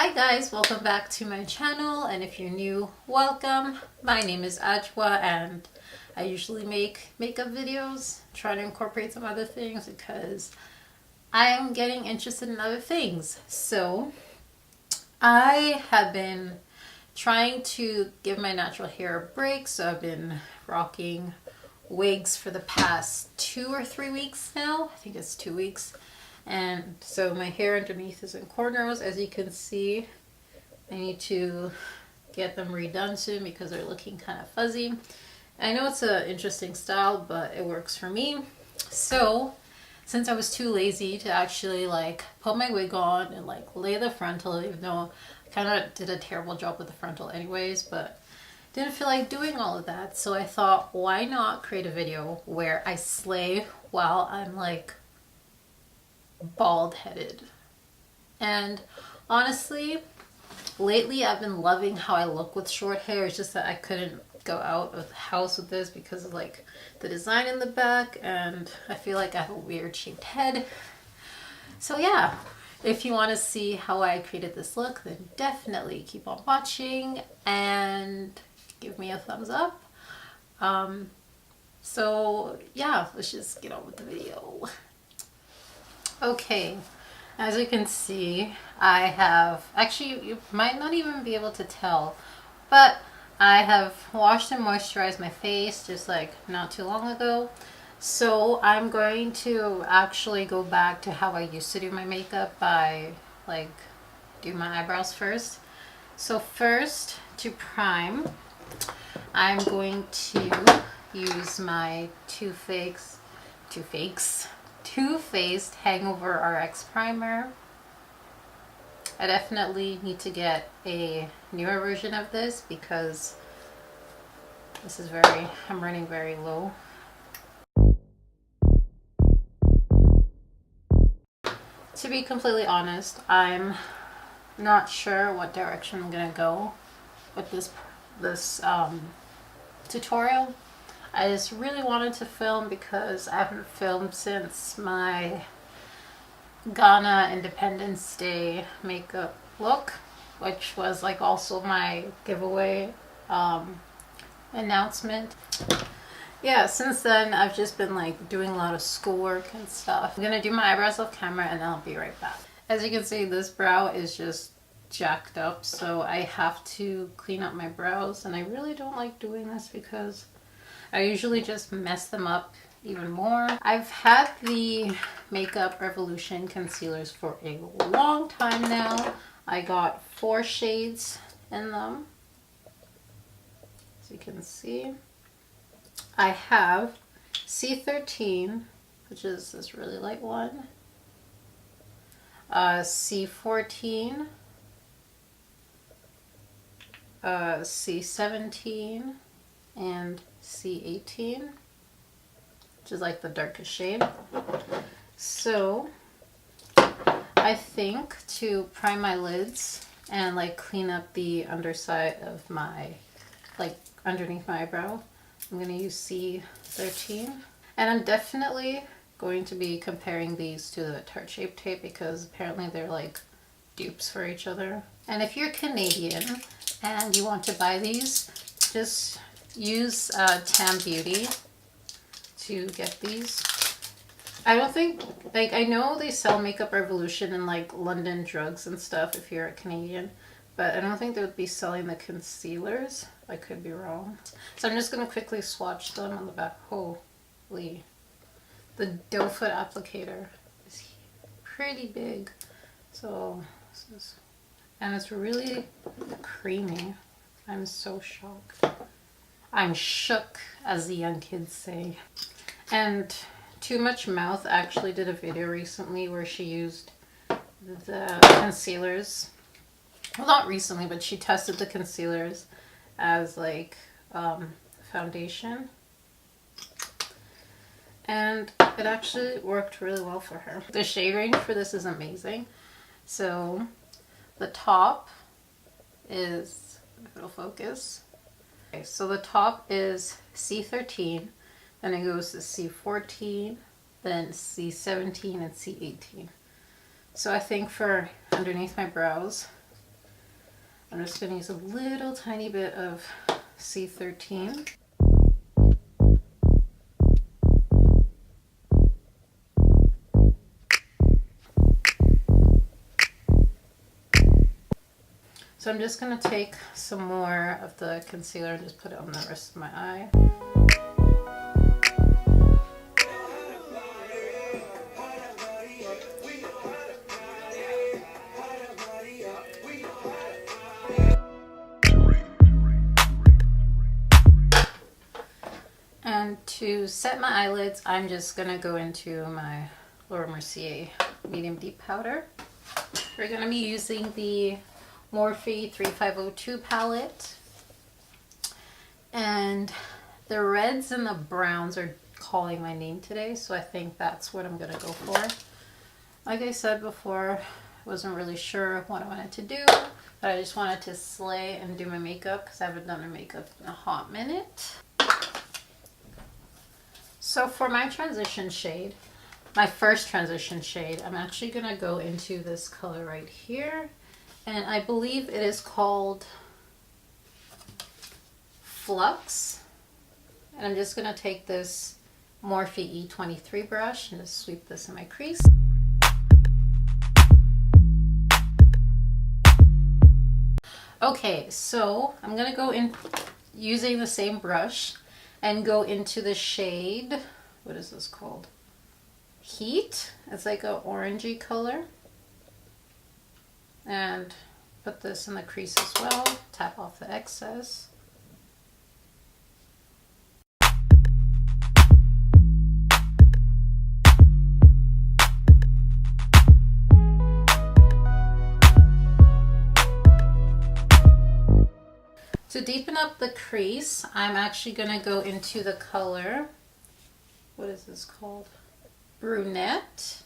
Hi guys, welcome back to my channel, and if you're new, welcome. My name is Adwoa and I usually make makeup videos, try to incorporate some other things because I am getting interested in other things. So I have been trying to give my natural hair a break, so I've been rocking wigs for the past 2 or 3 weeks now. I think it's 2 weeks. And so my hair underneath is in cornrows, as you can see. I need to get them redone soon because they're looking kind of fuzzy. I know it's an interesting style, but it works for me. So since I was too lazy to actually put my wig on and lay the frontal, even though I kind of did a terrible job with the frontal anyways, but didn't feel like doing all of that. So I thought, why not create a video where I slay while I'm bald-headed. And honestly, lately I've been loving how I look with short hair. It's just that I couldn't go out of the house with this because of the design in the back, and I feel like I have a weird shaped head. So yeah, if you want to see how I created this look, then definitely keep on watching and give me a thumbs up. So yeah, let's just get on with the video. Okay, as you can see, I have, actually you might not even be able to tell, but I have washed and moisturized my face just not too long ago. So I'm going to actually go back to how I used to do my makeup by do my eyebrows first. So first, to prime, I'm going to use my Too Faced Hangover RX primer. I definitely need to get a newer version of this because this is I'm running very low. To be completely honest, I'm not sure what direction I'm gonna go with this tutorial. I just really wanted to film because I haven't filmed since my Ghana Independence Day makeup look, which was also my giveaway announcement. Yeah, since then I've just been doing a lot of schoolwork and stuff. I'm gonna do my eyebrows off camera and then I'll be right back. As you can see, this brow is just jacked up, so I have to clean up my brows, and I really don't like doing this because I usually just mess them up even more. I've had the Makeup Revolution concealers for a long time now. I got 4 shades in them, as you can see. I have C13, which is this really light one, C14, C17, and C18, which is the darkest shade. So I think to prime my lids and clean up the underside of my underneath my eyebrow, I'm going to use C13. And I'm definitely going to be comparing these to the Tarte Shape Tape because apparently they're dupes for each other. And if you're Canadian and you want to buy these, just use Tam Beauty to get these. I don't think, I know they sell Makeup Revolution in London Drugs and stuff if you're a Canadian, but I don't think they would be selling the concealers. I could be wrong. So I'm just going to quickly swatch them on the back. Holy. The doe foot applicator is pretty big. So this is, and it's really creamy. I'm so shocked. I'm shook, as the young kids say. And Too Much Mouth actually did a video recently where she used the concealers. Well, not recently, but she tested the concealers as foundation. And it actually worked really well for her. The shade range for this is amazing. So the top is, if it'll focus. Okay, so the top is C13, then it goes to C14, then C17 and C18. So I think for underneath my brows, I'm just going to use a little tiny bit of C13. So I'm just going to take some more of the concealer and just put it on the rest of my eye. And to set my eyelids, I'm just going to go into my Laura Mercier medium deep powder. We're going to be using the Morphe 3502 palette, and the reds and the browns are calling my name today, so I think that's what I'm gonna go for. Like I said before, I wasn't really sure what I wanted to do, but I just wanted to slay and do my makeup because I haven't done my makeup in a hot minute. So for my transition shade, my first transition shade, I'm actually gonna go into this color right here. And I believe it is called Flux. And I'm just going to take this Morphe E23 brush and just sweep this in my crease. Okay, so I'm going to go in using the same brush and go into the shade, what is this called? Heat. It's like an orangey color. And put this in the crease as well, tap off the excess. To deepen up the crease, I'm actually going to go into the color, what is this called? Brunette.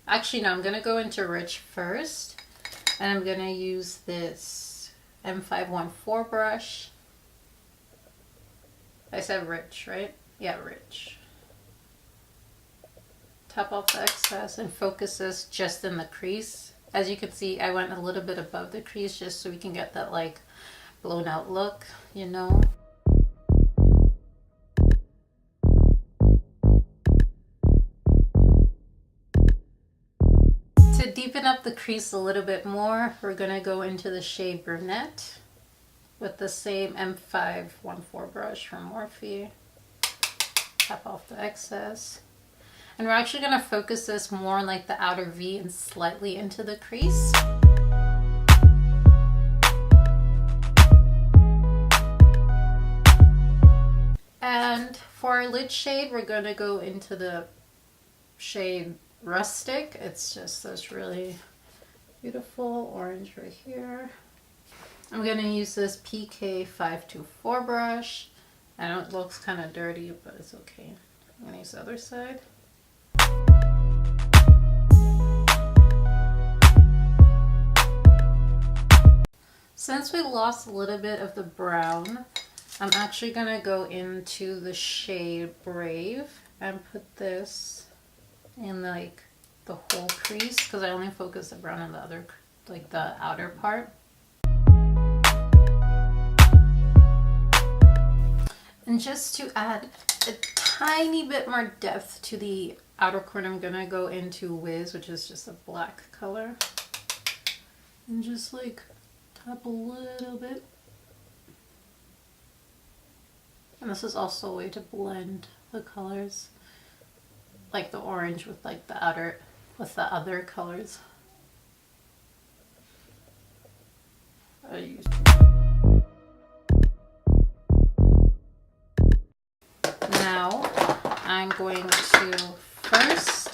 Actually, no, I'm going to go into Rich first. And I'm going to use this M514 brush. I said Rich, right? Yeah, Rich. Tap off the excess and focus this just in the crease. As you can see, I went a little bit above the crease just so we can get that like blown out look, you know. To deepen up the crease a little bit more, we're going to go into the shade Brunette with the same M514 brush from Morphe. Tap off the excess. And we're actually going to focus this more on like the outer V and slightly into the crease. And for our lid shade, we're going to go into the shade Rustic. It's just this really beautiful orange right here. I'm going to use this PK524 brush. I know it looks kind of dirty, but it's okay. I'm going to use the other side. Since we lost a little bit of the brown, I'm actually going to go into the shade Brave and put this in like the whole crease because I only focus the brown on the other, like the outer part. And just to add a tiny bit more depth to the outer corner, I'm gonna go into Wiz, which is just a black color, and just like tap a little bit. And this is also a way to blend the colors, like the orange with like the outer, with the other colors. Now I'm going to first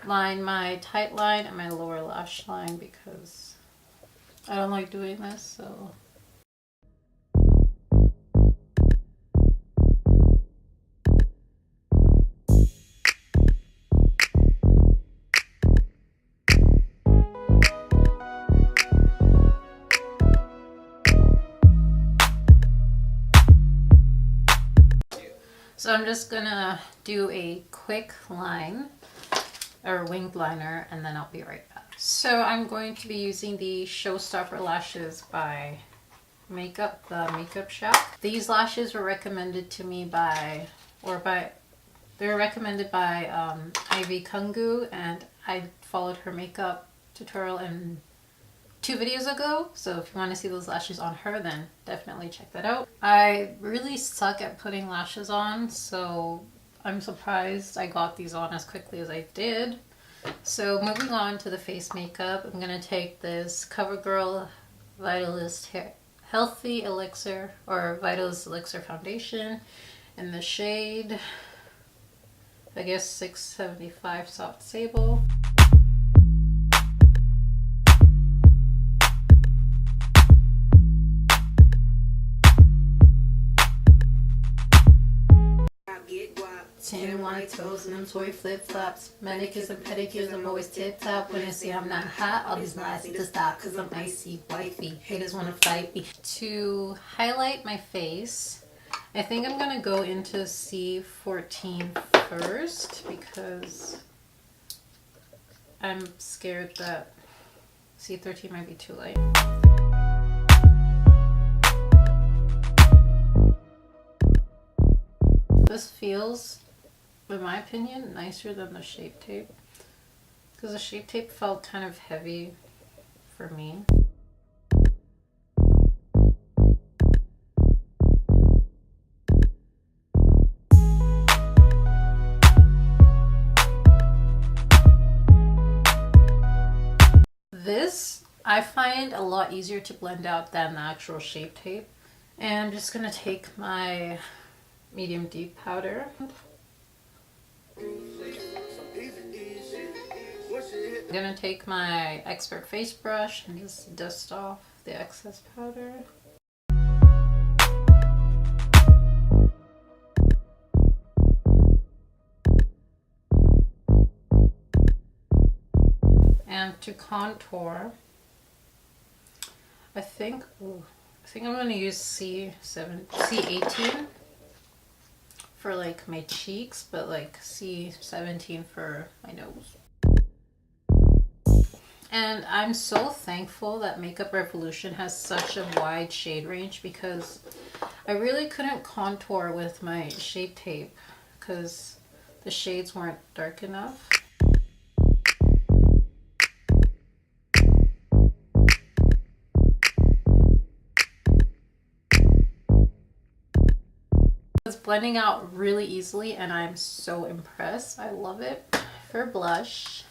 line my tight line and my lower lash line because I don't like doing this, so. So I'm just gonna do a quick line or winged liner and then I'll be right back. So I'm going to be using the Showstopper lashes by the Makeup Shack. These lashes were recommended to me they were recommended by Ivy Kungu, and I followed her makeup tutorial in 2 videos ago. So if you want to see those lashes on her, then definitely check that out. I really suck at putting lashes on, so I'm surprised I got these on as quickly as I did. So moving on to the face makeup, I'm going to take this CoverGirl Healthy Elixir or Vitalist Elixir Foundation in the shade, I guess 675 Soft Sable. Tan white toes and them toy flip-flops, manicures and pedicures, I'm always tip-top. When I say I'm not hot, all these lies need to stop, cause I'm icy, wifey, haters wanna fight me. To highlight my face, I think I'm gonna go into C14 first, because I'm scared that C13 might be too light. This feels, in my opinion, nicer than the Shape Tape, because the Shape Tape felt kind of heavy for me. This I find a lot easier to blend out than the actual Shape Tape. And I'm just going to take my medium deep powder. I'm going to take my expert face brush and just dust off the excess powder. And to contour, I think I'm going to use C18 for like my cheeks, but like C17 for my nose. And I'm so thankful that Makeup Revolution has such a wide shade range, because I really couldn't contour with my Shape Tape because the shades weren't dark enough. It's blending out really easily and I'm so impressed. I love it. For blush,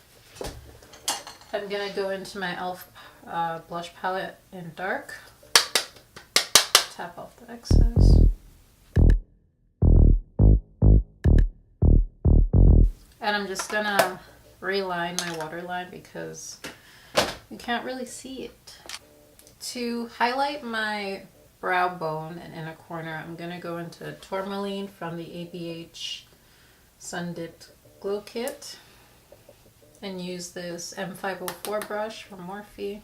I'm gonna go into my e.l.f. Blush palette in dark. Tap off the excess. And I'm just gonna reline my waterline because you can't really see it. To highlight my brow bone and inner corner, I'm gonna go into Tourmaline from the ABH Sun Dipped Glow Kit and use this M504 brush from Morphe.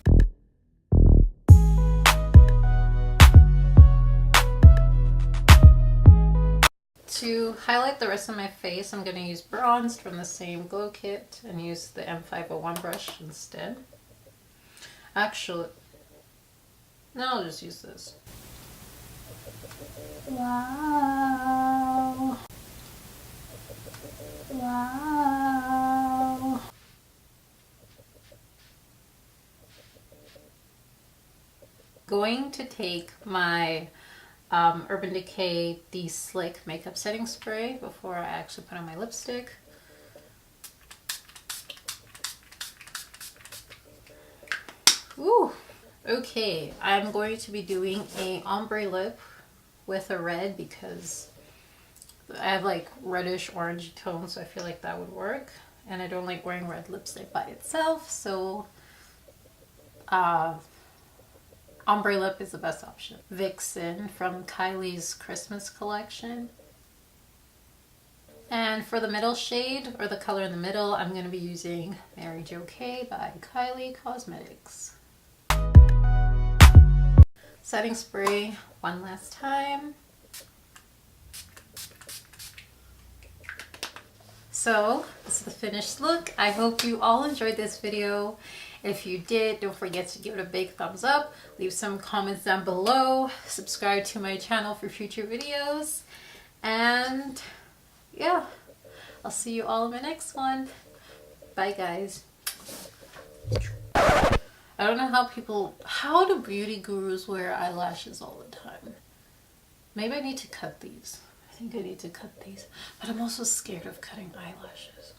To highlight the rest of my face, I'm going to use Bronzed from the same Glow Kit and use the M501 brush instead. Actually, no, I'll just use this. Wow. Wow. Going to take my Urban Decay The Slick Makeup Setting Spray before I actually put on my lipstick. Ooh, okay, I'm going to be doing a ombre lip with a red because I have like reddish orangey tones, so I feel like that would work. And I don't like wearing red lipstick by itself, so ombre lip is the best option. Vixen from Kylie's Christmas collection. And for the middle shade, or the color in the middle, I'm going to be using Mary Jo K by Kylie Cosmetics. Setting spray one last time. So this is the finished look. I hope you all enjoyed this video. If you did, don't forget to give it a big thumbs up. Leave some comments down below. Subscribe to my channel for future videos. And yeah, I'll see you all in my next one. Bye, guys. I don't know how do beauty gurus wear eyelashes all the time? Maybe I need to cut these. I think I need to cut these. But I'm also scared of cutting eyelashes.